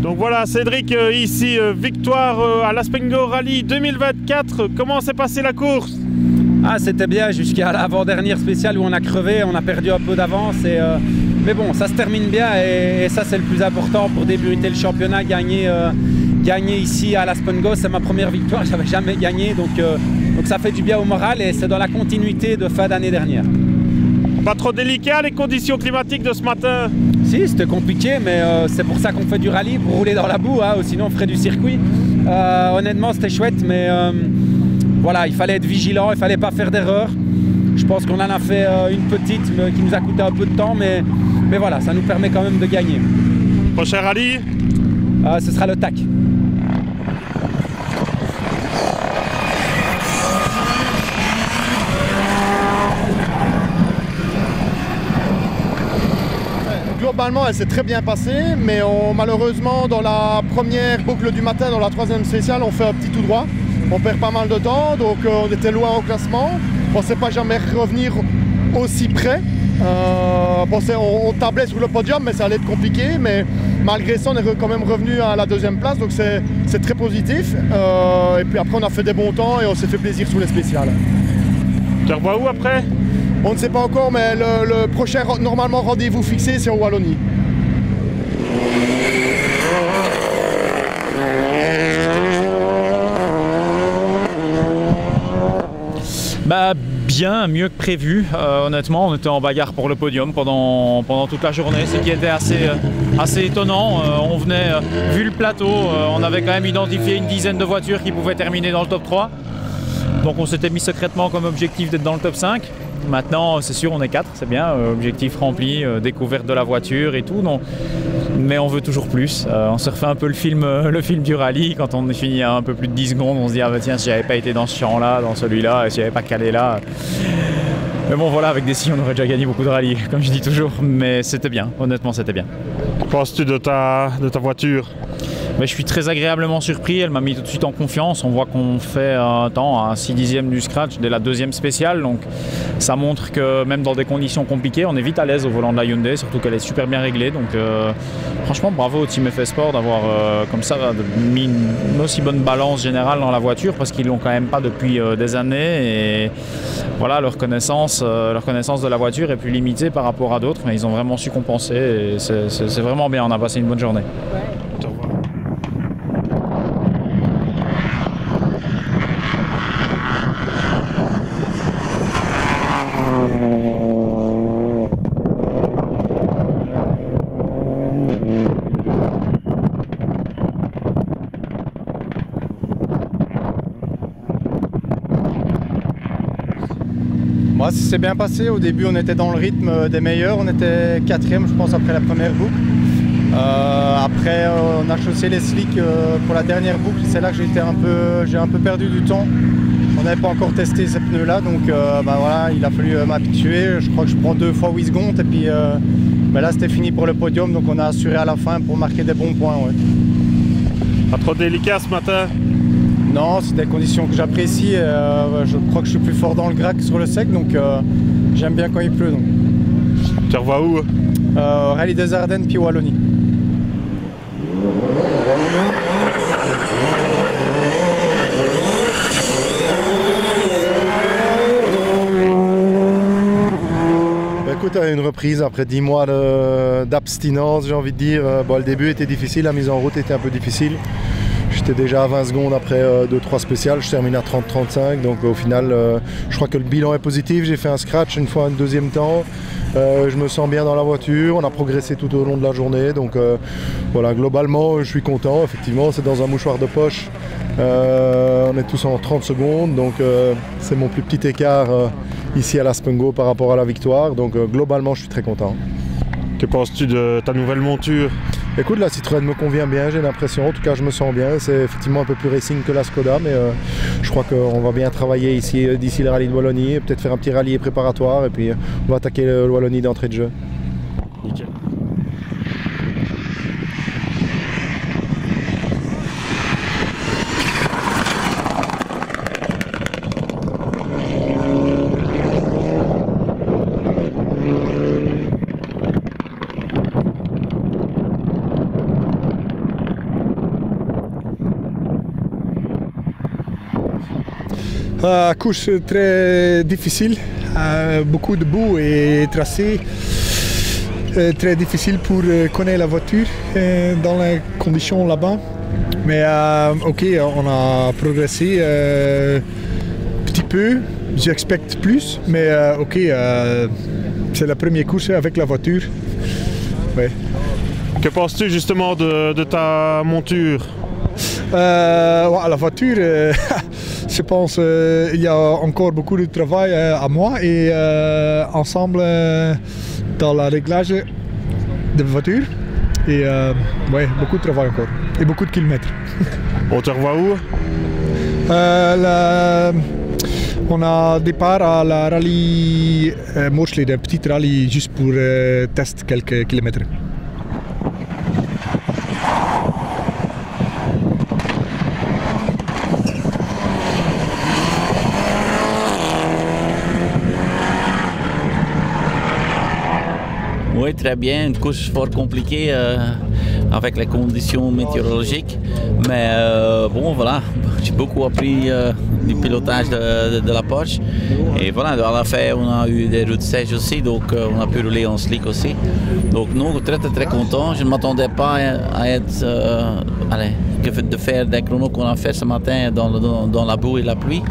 Donc voilà Cédric, ici victoire à l'Aspengo Rally 2024. Comment s'est passée la course? Ah, c'était bien jusqu'à l'avant-dernière spéciale où on a crevé, on a perdu un peu d'avance. Mais bon, ça se termine bien et ça c'est le plus important pour débuter le championnat. Gagner ici à l'Aspengo, c'est ma première victoire, j'avais jamais gagné. Donc ça fait du bien au moral et c'est dans la continuité de fin d'année dernière. Pas trop délicat les conditions climatiques de ce matin? Si, c'était compliqué, mais c'est pour ça qu'on fait du rallye, pour rouler dans la boue, hein, sinon on ferait du circuit. Honnêtement, c'était chouette, mais voilà, il fallait être vigilant, il fallait pas faire d'erreur. Je pense qu'on en a fait une petite qui nous a coûté un peu de temps, mais voilà, ça nous permet quand même de gagner. Prochain rallye? Ce sera le TAC. Globalement, elle s'est très bien passée, mais malheureusement, dans la première boucle du matin, dans la troisième spéciale, on fait un petit tout droit. On perd pas mal de temps, donc on était loin au classement. On ne sait pas jamais revenir aussi près. On tablait sur le podium, mais ça allait être compliqué. Mais malgré ça, on est quand même revenu à la deuxième place, donc c'est très positif. Et puis après, on a fait des bons temps et on s'est fait plaisir sur les spéciales. Tu revois où après? On ne sait pas encore, mais le prochain normalement rendez-vous fixé, c'est en Wallonie. Bah, bien, mieux que prévu. Honnêtement, on était en bagarre pour le podium pendant toute la journée, ce qui était assez étonnant. On venait, vu le plateau, on avait quand même identifié une dizaine de voitures qui pouvaient terminer dans le top 3. Donc on s'était mis secrètement comme objectif d'être dans le top 5. Maintenant, c'est sûr, on est 4, c'est bien, objectif rempli, découverte de la voiture et tout. Non. Mais on veut toujours plus. On se refait un peu le film du rallye. Quand on finit à un peu plus de 10 secondes, on se dit ah bah tiens, si j'avais pas été dans ce champ-là, dans celui-là, si j'avais pas calé là. Mais bon voilà, avec des scies, on aurait déjà gagné beaucoup de rallyes, comme je dis toujours. Mais c'était bien, honnêtement c'était bien. Que penses-tu de ta voiture? Mais je suis très agréablement surpris, elle m'a mis tout de suite en confiance. On voit qu'on fait un temps à 6/10 du scratch dès la deuxième spéciale. Donc ça montre que même dans des conditions compliquées, on est vite à l'aise au volant de la Hyundai, surtout qu'elle est super bien réglée. Donc franchement, bravo au Team FS Sport d'avoir comme ça mis une aussi bonne balance générale dans la voiture, parce qu'ils l'ont quand même pas depuis des années. Et voilà, leur connaissance de la voiture est plus limitée par rapport à d'autres, mais ils ont vraiment su compenser. Et c'est vraiment bien, on a passé une bonne journée. Moi, ça s'est bien passé. Au début, on était dans le rythme des meilleurs. On était 4e, je pense, après la première boucle. Après, on a chaussé les slicks pour la dernière boucle. C'est là que j'ai un peu perdu du temps. On n'avait pas encore testé ces pneus-là, donc voilà, il a fallu m'habituer. Je crois que je prends 2 fois 8 secondes. Et puis là, c'était fini pour le podium. Donc on a assuré à la fin pour marquer des bons points. Ouais. Pas trop délicat ce matin? Non, c'est des conditions que j'apprécie. Je crois que je suis plus fort dans le gras que sur le sec, donc j'aime bien quand il pleut. Donc. Tu revois où? Rallye des Ardennes puis Wallonie. Écoute, une reprise après 10 mois d'abstinence, j'ai envie de dire. Le début était difficile, la mise en route était un peu difficile. J'étais déjà à 20 secondes après 2-3 spéciales, je termine à 30-35, donc au final je crois que le bilan est positif. J'ai fait un scratch une fois un deuxième temps, je me sens bien dans la voiture, on a progressé tout au long de la journée, donc voilà, globalement je suis content. Effectivement, c'est dans un mouchoir de poche, on est tous en 30 secondes, donc c'est mon plus petit écart ici à l'Aspengo par rapport à la victoire, donc globalement je suis très content. Que penses-tu de ta nouvelle monture? Écoute, la Citroën me convient bien, j'ai l'impression, en tout cas je me sens bien. C'est effectivement un peu plus racing que la Skoda, mais je crois qu'on va bien travailler ici d'ici le rallye de Wallonie, peut-être faire un petit rallye préparatoire et puis on va attaquer le Wallonie d'entrée de jeu. Nickel. Course très difficile, beaucoup de boue et tracé, très difficile pour connaître la voiture dans les conditions là-bas. Mais ok, on a progressé petit peu, j'expecte plus, mais ok, c'est la première course avec la voiture. Ouais. Que penses-tu justement de ta monture? La voiture, je pense qu'il y a encore beaucoup de travail à moi et ensemble dans le réglage de voiture. Et ouais, beaucoup de travail encore et beaucoup de kilomètres. On te revoit où? On a départ à la rallye Moorsleden, un petit rallye juste pour tester quelques kilomètres. Oui, très bien. Une course fort compliquée avec les conditions météorologiques. Mais bon, voilà, j'ai beaucoup appris du pilotage de la Porsche. Et voilà, à la fin, on a eu des routes sèches aussi, donc on a pu rouler en slick aussi. Donc nous, très content. Je ne m'attendais pas à être, de faire des chronos qu'on a fait ce matin dans la boue et la pluie.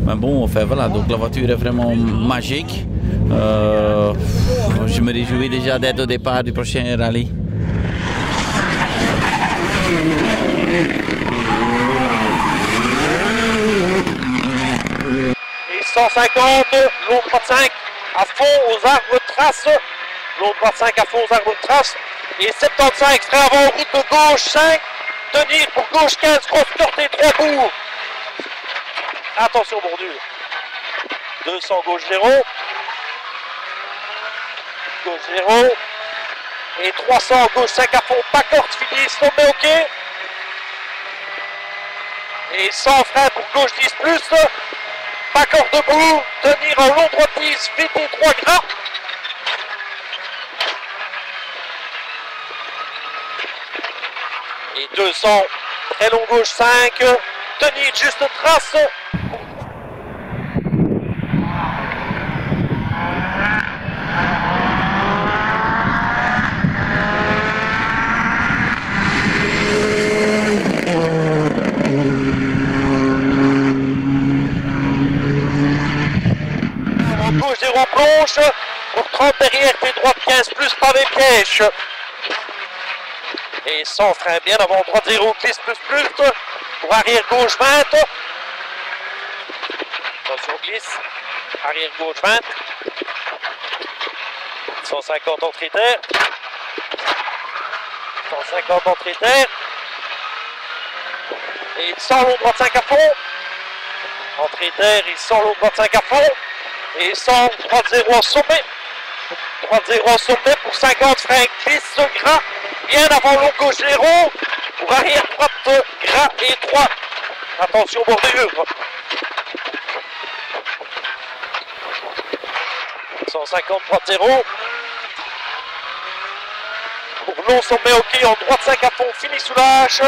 Mais bon, enfin, voilà, donc la voiture est vraiment magique. Je me réjouis déjà d'être au départ du prochain rallye. Et 150, l'autre 35 à fond aux arbres de trace. L'autre 25 à fond aux arbres de trace. Et 75 très avant, route de gauche 5. Tenir pour gauche 15, grosse portée 3 bouts. Attention bordure. 200 gauche 0. Gauche 0. Et 300 gauche 5 à fond, pas corte, fini, sommet ok. Et sans frein pour gauche 10 plus. Pas corps debout. Tenir en long droite 10. VT3 gras. Et 200. Très long gauche 5. Tenir juste trace. Gauche 0 planche pour 30 derrière, pied droite 15 plus pavé piège. Et sans frein bien avant droite 0 glisse plus pour arrière gauche 20. Attention glisse, arrière gauche 20. 150 entrée terre. 150 entrée terre. Et il sort long droite 5 à fond. Entrée terre, il sort long droite 5 à fond. Et 100, 3-0 en sommet. 3-0 en sommet pour 50 freins glisse gras. Bien avant long gauche 0. Pour arrière droite gras et 3. Attention bordure. 150, 3-0. Pour long sommet ok en droite 5 à fond, fini sous la hache.